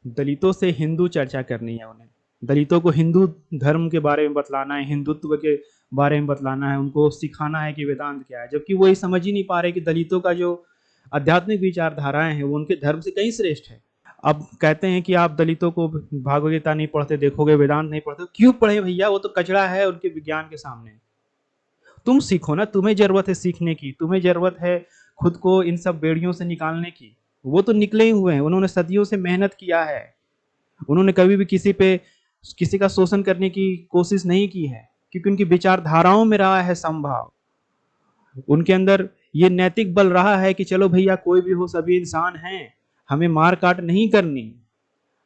दलितों से हिंदू चर्चा करनी है उन्हें। दलितों को हिंदू धर्म के बारे में बतलाना है, हिंदुत्व के बारे में बतलाना है, उनको सिखाना है कि वेदांत क्या है, जबकि वो ये समझ ही नहीं पा रहे कि दलितों का जो आध्यात्मिक विचारधाराएं हैं वो उनके धर्म से कहीं श्रेष्ठ है। अब कहते हैं कि आप दलितों को भागवत गीता नहीं पढ़ते देखोगे, वेदांत नहीं पढ़ते, क्यों पढ़े भैया, वो तो कचरा है उनके विज्ञान के सामने। तुम सीखो ना, तुम्हें जरूरत है सीखने की, तुम्हें जरूरत है खुद को इन सब बेड़ियों से निकालने की। वो तो निकले ही हुए हैं, उन्होंने सदियों से मेहनत किया है, उन्होंने कभी भी किसी का शोषण करने की कोशिश नहीं की है, क्योंकि उनकी विचारधाराओं में रहा है समभाव। उनके अंदर ये नैतिक बल रहा है कि चलो भैया कोई भी हो, सभी इंसान हैं, हमें मार काट नहीं करनी,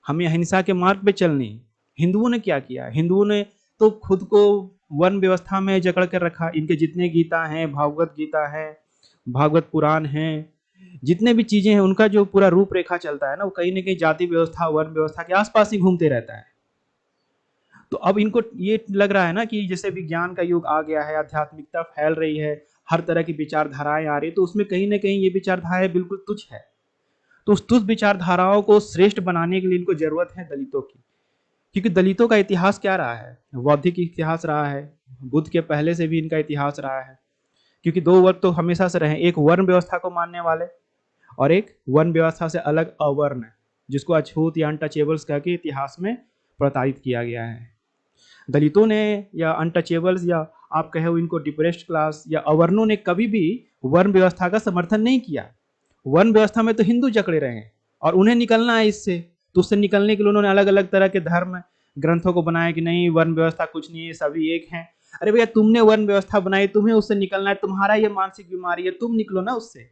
हमें अहिंसा के मार्ग पे चलनी। हिंदुओं ने क्या किया, हिंदुओं ने तो खुद को वर्ण व्यवस्था में जकड़ कर रखा। इनके जितने गीता हैं, भागवत गीता है, भागवत पुराण है, जितने भी चीजें हैं, उनका जो पूरा रूपरेखा चलता है ना, वो कहीं ना कहीं जाति व्यवस्था, वर्ण व्यवस्था के आसपास ही घूमते रहता है। तो अब इनको ये लग रहा है ना कि जैसे विज्ञान का युग आ गया है, आध्यात्मिकता फैल रही है, हर तरह की विचारधाराएं आ रही है, तो उसमें कहीं ना कहीं ये विचारधाराएं बिल्कुल तुच्छ है। तो उस तुच्छ विचारधाराओं को श्रेष्ठ बनाने के लिए इनको जरूरत है दलितों की। क्योंकि दलितों का इतिहास क्या रहा है, बौद्धिक इतिहास रहा है, बुद्ध के पहले से भी इनका इतिहास रहा है। क्योंकि दो वर्ग तो हमेशा से रहे, एक वर्ण व्यवस्था को मानने वाले और एक वर्ण व्यवस्था से अलग अवर्ण, जिसको अछूत या अनटचेबल्स कह के इतिहास में प्रताड़ित किया गया है। दलितों ने या अनटचेबल्स या आप कहे इनको डिप्रेस्ड क्लास या अवर्णों ने कभी भी वर्ण व्यवस्था का समर्थन नहीं किया। वर्ण व्यवस्था में तो हिंदू जकड़े रहे हैं और उन्हें निकलना है इससे, तो उससे निकलने के लिए उन्होंने अलग अलग तरह के धर्म ग्रंथों को बनाया कि नहीं वर्ण व्यवस्था कुछ नहीं है, सभी एक हैं। अरे भैया तुमने वर्ण व्यवस्था बनाई, तुम्हें उससे निकलना है, तुम्हारा ये मानसिक बीमारी है, तुम निकलो ना उससे।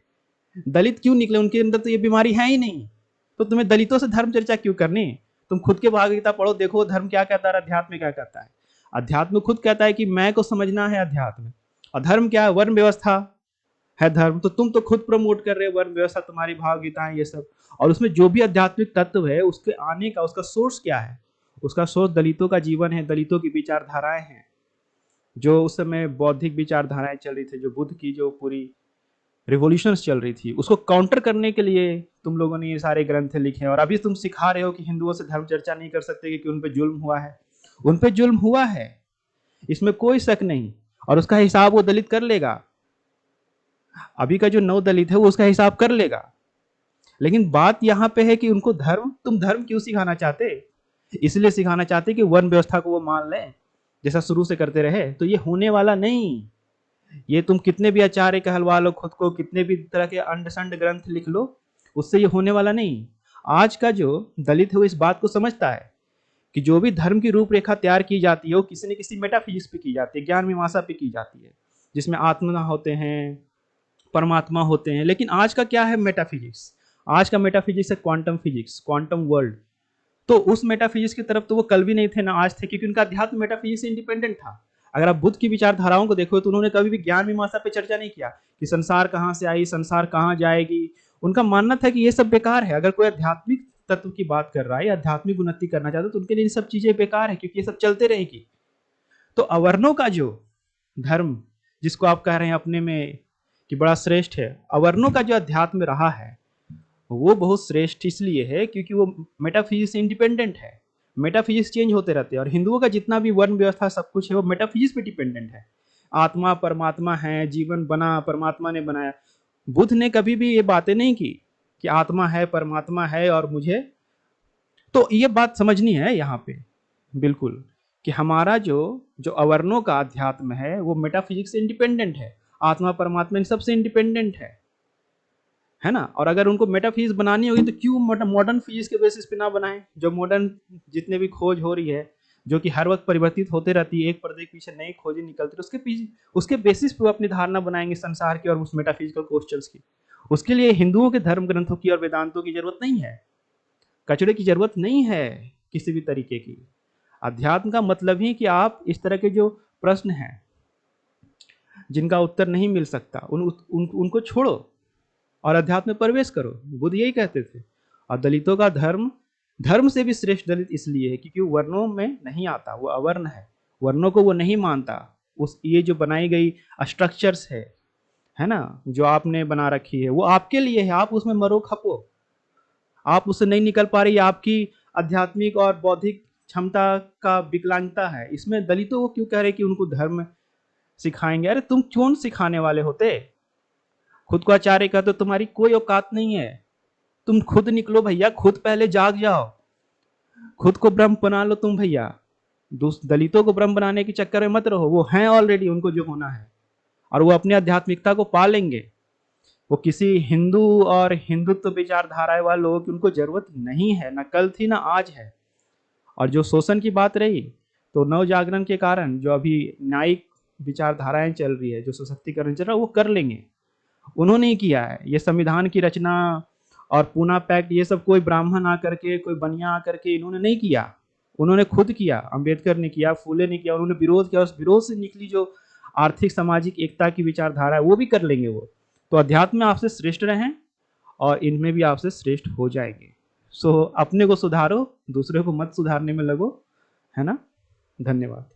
दलित क्यों निकले, उनके अंदर तो ये बीमारी है ही नहीं, तो तुम्हें दलितों से धर्म चर्चा क्यों करनी। तुम खुद के भागवत गीता पढ़ो, देखो धर्म क्या कहता है, अध्यात्म क्या कहता है। अध्यात्म खुद कहता है कि मैं को समझना है अध्यात्म, और धर्म क्या है, वर्ण व्यवस्था है धर्म। तो तुम तो खुद प्रमोट कर रहे हो वर्ण व्यवस्था, तुम्हारी भाव गीता है ये सब, और उसमें जो भी आध्यात्मिक तत्व है उसके आने का उसका सोर्स क्या है, उसका सोर्स दलितों का जीवन है, दलितों की विचारधाराएं हैं। जो उस समय बौद्धिक विचारधाराएं चल रही थी, जो बुद्ध की जो पूरी रिवॉल्यूशंस चल रही थी, उसको काउंटर करने के लिए तुम लोगों ने ये सारे ग्रंथ लिखे हैं। और अभी तुम सिखा रहे हो कि हिंदुओं से धर्म चर्चा नहीं कर सकते क्योंकि उन पर जुल्म हुआ है। उन पर जुल्म हुआ है, इसमें कोई शक नहीं, और उसका हिसाब वो दलित कर लेगा। अभी का जो नव दलित है वो उसका हिसाब कर लेगा। लेकिन बात यहां पे है कि उनको तुम धर्म क्यों सिखाना चाहते, इसलिए सिखाना चाहते कि वर्ण व्यवस्था को वो मान लें जैसा शुरू से करते रहे, तो ये होने वाला नहीं। ये तुम कितने भी आचार्य कहलवा लो खुद को, कितने भी तरह के अंड संड ग्रंथ लिख लो, उससे ये होने वाला नहीं। आज का जो दलित है वो इस बात को समझता है कि जो भी धर्म की रूपरेखा तैयार की जाती है वो किसी न किसी मेटाफिजिक्स पे की जाती है, ज्ञान मीमांसा पे की जाती है, जिसमें आत्मा होते हैं, परमात्मा होते हैं। लेकिन आज का क्या है मेटाफिजिक्स, आज का मेटाफिजिक्स है क्वांटम फिजिक्स, क्वांटम वर्ल्ड। तो उस मेटाफिजिक्स की तरफ तो वो कल भी नहीं थे ना आज थे, क्योंकि उनका अध्यात्म मेटाफिजिक्स से इंडिपेंडेंट था। अगर आप बुद्ध की विचारधाराओं को देखो तो उन्होंने कभी भी ज्ञान मीमांसा पे चर्चा नहीं किया कि संसार कहाँ से आई, संसार कहाँ जाएगी। उनका मानना था कि ये सब बेकार है। अगर कोई आध्यात्मिक तत्व की बात कर रहा है या आध्यात्मिक उन्नति करना चाहता है तो उनके लिए ये सब चीजें बेकार है, क्योंकि ये सब चलते रहेगी। तो अवर्णों का जो धर्म, जिसको आप कह रहे हैं अपने में कि बड़ा श्रेष्ठ है, अवर्णों का जो अध्यात्म रहा है वो बहुत श्रेष्ठ इसलिए है क्योंकि वो मेटाफिजिक्स से इंडिपेंडेंट है। मेटाफिजिक्स चेंज होते रहते हैं, और हिंदुओं का जितना भी वर्ण व्यवस्था सब कुछ है वो मेटाफिजिक्स पे डिपेंडेंट है। आत्मा परमात्मा है, जीवन बना परमात्मा ने बनाया। बुद्ध ने कभी भी ये बातें नहीं की कि आत्मा है, परमात्मा है और मुझे। तो ये बात समझनी है यहाँ पे बिल्कुल, कि हमारा जो जो अवर्णों का अध्यात्म है वो मेटाफिजिक्स से इंडिपेंडेंट है, आत्मा परमात्मा इन सबसे इंडिपेंडेंट है ना। और अगर उनको मेटाफिजिक्स बनानी होगी तो क्यों मॉडर्न फिजिक्स के बेसिस पे ना बनाएं। जो मॉडर्न जितने भी खोज हो रही है, जो कि हर वक्त परिवर्तित होते रहती है, एक पर्दे के पीछे नई खोजें निकलती है, उसके पीछे उसके बेसिस पे वो अपनी धारणा बनाएंगे संसार की और उस मेटाफिजिकल क्वेश्चंस की। उसके लिए हिंदुओं के धर्म ग्रंथों की और वेदांतों की जरूरत नहीं है, कचड़े की जरूरत नहीं है किसी भी तरीके की। अध्यात्म का मतलब ही कि आप इस तरह के जो प्रश्न हैं जिनका उत्तर नहीं मिल सकता उनको छोड़ो और अध्यात्म में प्रवेश करो। बुद्ध यही कहते थे। और दलितों का धर्म धर्म से भी श्रेष्ठ दलित इसलिए है क्योंकि वर्णों में नहीं आता, वो अवर्ण है, वर्णों को वो नहीं मानता। उस ये जो बनाई गई स्ट्रक्चर्स है ना, जो आपने बना रखी है वो आपके लिए है, आप उसमें मरो खपो। आप उससे नहीं निकल पा रहे, ये आपकी आध्यात्मिक और बौद्धिक क्षमता का विकलांगता है। इसमें दलितों को क्यों कह रहे कि उनको धर्म सिखाएंगे? अरे तुम कौन सिखाने वाले होते? खुद को आचार्य का तो तुम्हारी कोई औकात नहीं है। तुम खुद निकलो भैया, खुद पहले जाग जाओ, खुद को ब्रह्म बना लो तुम भैया। दलितों को ब्रह्म बनाने के चक्कर में मत रहो, वो हैं ऑलरेडी, उनको जो होना है, और वो अपनी आध्यात्मिकता को पा लेंगे। वो किसी हिंदू और हिंदुत्व विचारधारा वाले लोगों की उनको जरूरत नहीं है, ना कल थी ना आज है। और जो शोषण की बात रही, तो नव जागरण के कारण जो अभी न्यायिक विचारधाराएं चल रही है, जो सशक्तिकरण चल रहा है, वो कर लेंगे। उन्होंने ही किया है ये संविधान की रचना और पूना पैक्ट, ये सब कोई ब्राह्मण आकर के, कोई बनिया आकर के इन्होंने नहीं किया, उन्होंने खुद किया। अंबेडकर ने किया, फूले ने किया, उन्होंने विरोध किया, उस विरोध से निकली जो आर्थिक सामाजिक एकता की विचारधारा है वो भी कर लेंगे वो। तो अध्यात्म में आपसे श्रेष्ठ रहें और इनमें भी आपसे श्रेष्ठ हो जाएंगे। सो अपने को सुधारो, दूसरे को मत सुधारने में लगो, है ना। धन्यवाद।